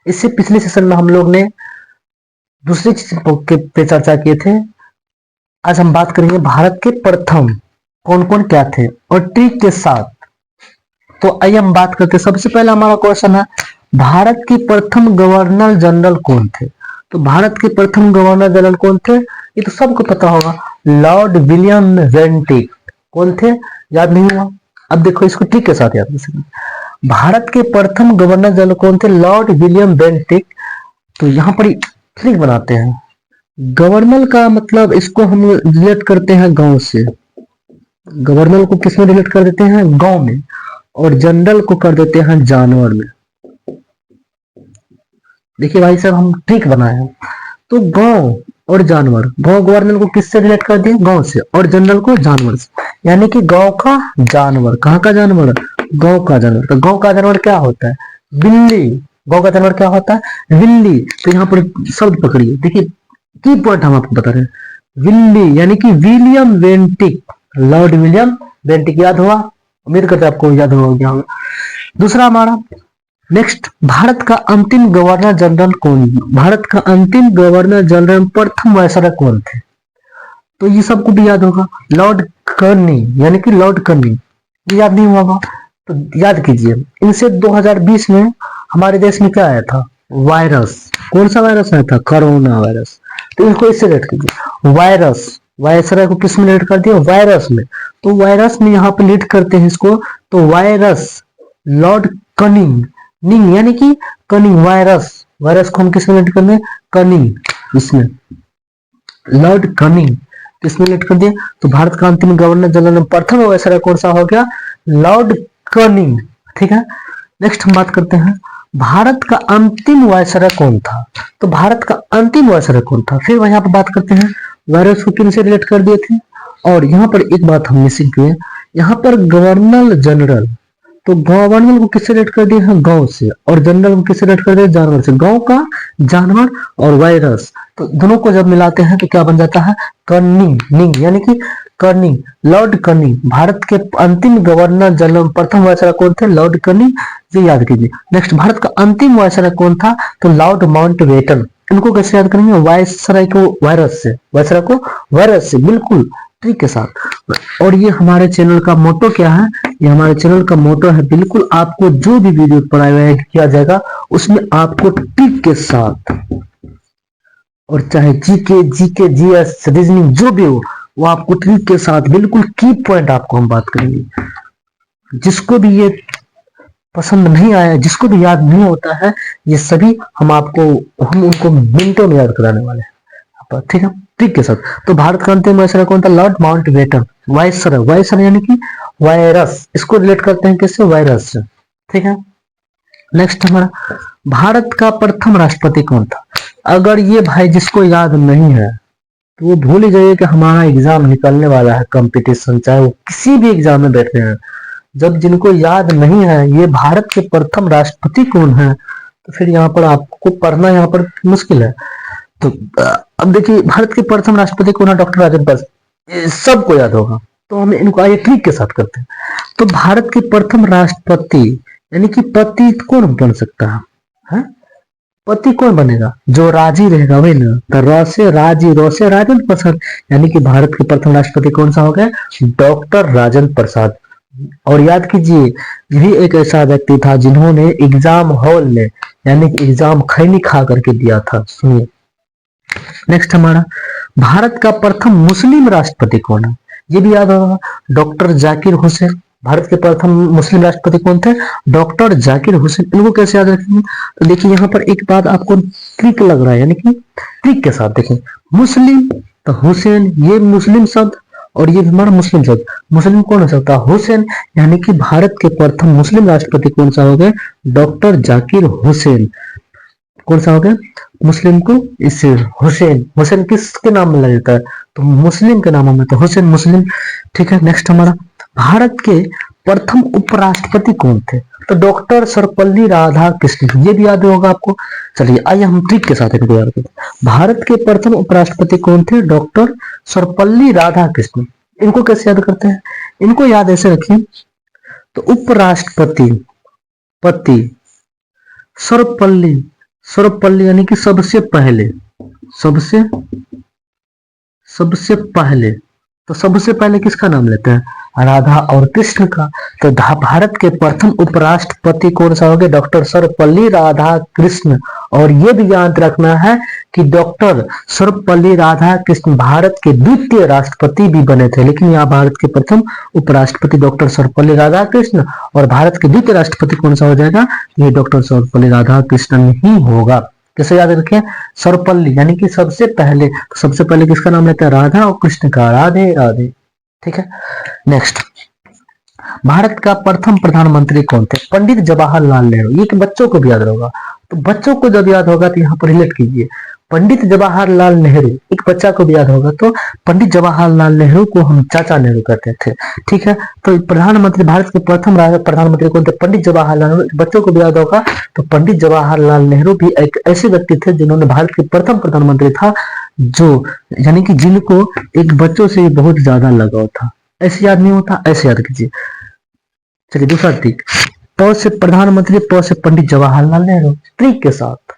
इससे पिछले सेशन में हम लोग ने दूसरी चीज पे चर्चा किए थे। आज हम बात करेंगे भारत के प्रथम कौन कौन क्या थे और ट्रिक के साथ। तो आइए हम बात करते हैं। सबसे पहला हमारा क्वेश्चन है, भारत के प्रथम गवर्नर जनरल कौन थे? तो भारत के प्रथम गवर्नर जनरल कौन थे? ये तो सबको पता होगा, लॉर्ड विलियम बेंटिक। कौन थे? याद नहीं हुआ? अब देखो इसको ट्रिक के साथ याद कर सकते। भारत के प्रथम गवर्नर जनरल कौन थे? Lord William Bentinck. तो यहाँ पर ट्रिक बनाते हैं। गवर्नर का मतलब इसको हम रिलेट करते हैं गांव से। गवर्नर को किस में रिलेट कर देते हैं? गांव में। और जनरल को कर देते हैं जानवर में। देखिए भाई साहब, हम ट्रिक बनाए हैं। तो गांव और जानवर, गांव गवर्नर को किससे रिलेट कर दिए? गांव से। और जनरल को जानवर से, यानी कि गांव का जानवर। कहाँ का जानवर? गांव का जानवर। तो गांव का जानवर क्या होता है? बिल्ली। गांव का जानवर क्या होता है? बिल्ली। तो यहाँ पर शब्द पकड़िए, देखिए की पॉइंट हम आपको बता रहे हैं। बिल्ली यानी कि William Bentinck, Lord William Bentinck. याद हुआ? उम्मीद करते आपको याद होगा। दूसरा हमारा नेक्स्ट, भारत का अंतिम गवर्नर जनरल कौन? भारत का अंतिम गवर्नर जनरल प्रथम वायसराय कौन थे? तो ये सबको भी याद होगा, लॉर्ड कर्निंग, यानी कि लॉर्ड कर्निंग। ये याद नहीं हुआ? तो याद कीजिए। इनसे 2020 में हमारे देश में क्या आया था? वायरस। कौन सा वायरस आया था? Corona virus. तो इसको इससे रिलेट कीजिए। वायरस, वायसराय को किस में रिलेट कर दिया? वायरस में। तो वायरस में यहाँ पे लीड करते हैं इसको, तो वायरस लॉर्ड कनिंग, निंग यानी कि कनिंग। वायरस, वायरस को हम किस में रिलेट कर दें? कनिंग, इसमें लॉर्ड कनिंग किसमें रिलेट कर दिया? तो भारत का अंतिम गवर्नर जनरल प्रथम वायसराय कौन सा हो गया? Lord cunning. ठीक है। नेक्स्ट हम बात करते हैं, भारत का अंतिम वायसराय कौन था? तो भारत का अंतिम वायसराय कौन था? फिर वहां पर बात करते हैं, वायरस को किन से रिलेट कर दिए थे? और यहाँ पर एक बात हम मिसिंग किए, यहाँ पर गवर्नर जनरल, तो गवर्नर को किससे रिलेट कर दिया है? गांव से। और जनरल को किससे रिलेट कर दिया? जानवर से। गांव का जानवर और वायरस, तो दोनों को जब मिलाते हैं तो क्या बन जाता है? कर्निंग, निंग यानी कि कर्निंग, लॉर्ड कर्निंग। भारत के अंतिम गवर्नर जनरल प्रथम वायसराय कौन थे? Lord Corning. ये याद कीजिए। नेक्स्ट, भारत का अंतिम वायसराय कौन था? तो लॉर्ड माउंटबेटन। इनको कैसे याद करेंगे? वायसराय को वायरस से, वायसराय को वायरस से, बिल्कुल ट्रिक के साथ। और ये हमारे चैनल का मोटो क्या है? ये हमारे चैनल का मोटो है, बिल्कुल आपको जो भी वीडियो पढ़ाया किया जाएगा उसमें आपको ट्रिक के साथ, और चाहे जीके, जीके, जीएस, रीजनिंग जो भी हो, वो आपको ट्रिक के साथ बिल्कुल की पॉइंट आपको हम बात करेंगे। जिसको भी ये पसंद नहीं आया, जिसको भी याद नहीं होता है, ये सभी हम उनको मिनटों में याद कराने वाले हैं। ठीक है, ट्रिक के साथ। तो भारत का अंतिम वायसराय कौन था? Lord Mountbatten. वायसराय, वायसराय यानी कि वायरस, इसको रिलेट करते हैं किससे? वायरस से। ठीक है। नेक्स्ट हमारा, भारत का प्रथम राष्ट्रपति कौन था? अगर ये भाई जिसको याद नहीं है तो वो भूल ही जाइए कि हमारा एग्जाम निकलने वाला है, कंपटीशन, चाहे वो किसी भी एग्जाम में बैठे हैं। जब जिनको याद नहीं है ये भारत के प्रथम राष्ट्रपति कौन है, तो फिर यहाँ पर आपको पढ़ना यहाँ पर मुश्किल है। तो अब देखिए, भारत के प्रथम राष्ट्रपति कौन है? डॉक्टर राजेंद्र प्रसाद। सबको याद होगा, तो हम इनको आइए ट्रिक के साथ करते हैं। तो भारत के प्रथम राष्ट्रपति यानी कि पति कौन बन सकता है? पति कौन बनेगा? जो राजी रहेगा वही ना। तो र से राजी, रो से राजेंद्र प्रसाद, यानी कि भारत के प्रथम राष्ट्रपति कौन सा हो गया? डॉक्टर राजेंद्र प्रसाद। और याद कीजिए, यही एक ऐसा व्यक्ति था जिन्होंने एग्जाम हॉल में, यानी कि एग्जाम खैनी खा करके दिया था। सुनिए नेक्स्ट हमारा, भारत का प्रथम मुस्लिम राष्ट्रपति कौन है? ये भी याद होगा, डॉक्टर जाकिर हुसैन। भारत के प्रथम मुस्लिम राष्ट्रपति कौन थे? डॉक्टर जाकिर हुसैन। इनको कैसे याद रखेंगे? तो देखिए यहाँ पर एक बात आपको ट्रिक लग रहा है, यानी कि ट्रिक के साथ देखें, मुस्लिम तो हुसैन, ये मुस्लिम शब्द और ये हमारा मुस्लिम शब्द, मुस्लिम कौन हो सकता है? हुसैन, यानी कि भारत के प्रथम मुस्लिम राष्ट्रपति कौन सा हो गए? डॉक्टर जाकिर हुसैन। कौन सा हो गया? मुस्लिम को इससे हुसैन, हुसैन किसके नाम में लग जाता है? तो मुस्लिम के नाम में, तो हुसैन मुस्लिम। ठीक है। नेक्स्ट हमारा, भारत के प्रथम उपराष्ट्रपति कौन थे? तो डॉक्टर सर्वपल्ली राधाकृष्णन। ये भी याद होगा आपको। चलिए आइए हम ट्रिक के साथ इनको याद करते हैं। भारत के प्रथम उपराष्ट्रपति कौन थे? डॉक्टर सर्वपल्ली राधाकृष्णन। इनको कैसे याद करते हैं? इनको याद ऐसे रखिए, तो उपराष्ट्रपति, पति, सर्वपल्ली, सर्वपल्ली यानी कि सबसे पहले, सबसे सबसे पहले, तो सबसे पहले किसका नाम लेते हैं, राधा और कृष्ण का। तो भारत के प्रथम उपराष्ट्रपति कौन सा हो गए, डॉक्टर सर्वपल्ली राधाकृष्ण। और ये भी याद रखना है कि डॉक्टर सर्वपल्ली राधाकृष्ण भारत के द्वितीय राष्ट्रपति भी बने थे, लेकिन यहाँ भारत के प्रथम उपराष्ट्रपति डॉक्टर सर्वपल्ली राधाकृष्ण, और भारत के द्वितीय राष्ट्रपति कौन सा हो जाएगा, ये डॉक्टर सर्वपल्ली राधाकृष्णन ही होगा। कैसे याद रखें, सर्वपल्ली यानी कि सबसे पहले, तो सबसे पहले किसका नाम लेते हैं, राधा और कृष्ण का, राधे राधे। ठीक है, नेक्स्ट, भारत का प्रथम प्रधानमंत्री कौन थे, पंडित जवाहरलाल नेहरू। ये कि बच्चों को भी याद होगा, तो बच्चों को जब याद होगा तो यहाँ पर रिलेट कीजिए, पंडित जवाहरलाल नेहरू, एक बच्चा को भी याद होगा तो पंडित जवाहरलाल नेहरू को हम चाचा नेहरू कहते थे। ठीक है, तो प्रधानमंत्री, भारत के प्रथम प्रधानमंत्री कौन थे, पंडित जवाहरलाल नेहरू। बच्चों को भी याद होगा तो पंडित जवाहरलाल नेहरू भी एक ऐसे व्यक्ति थे जिन्होंने भारत के प्रथम प्रधानमंत्री था, जो यानी कि जिनको एक बच्चों से बहुत ज्यादा लगाव था। ऐसे याद नहीं होता, ऐसे याद कीजिए। चलिए दूसरा ट्रिक, प से प्रधानमंत्री, प से पंडित जवाहरलाल नेहरू, ट्रिक के साथ।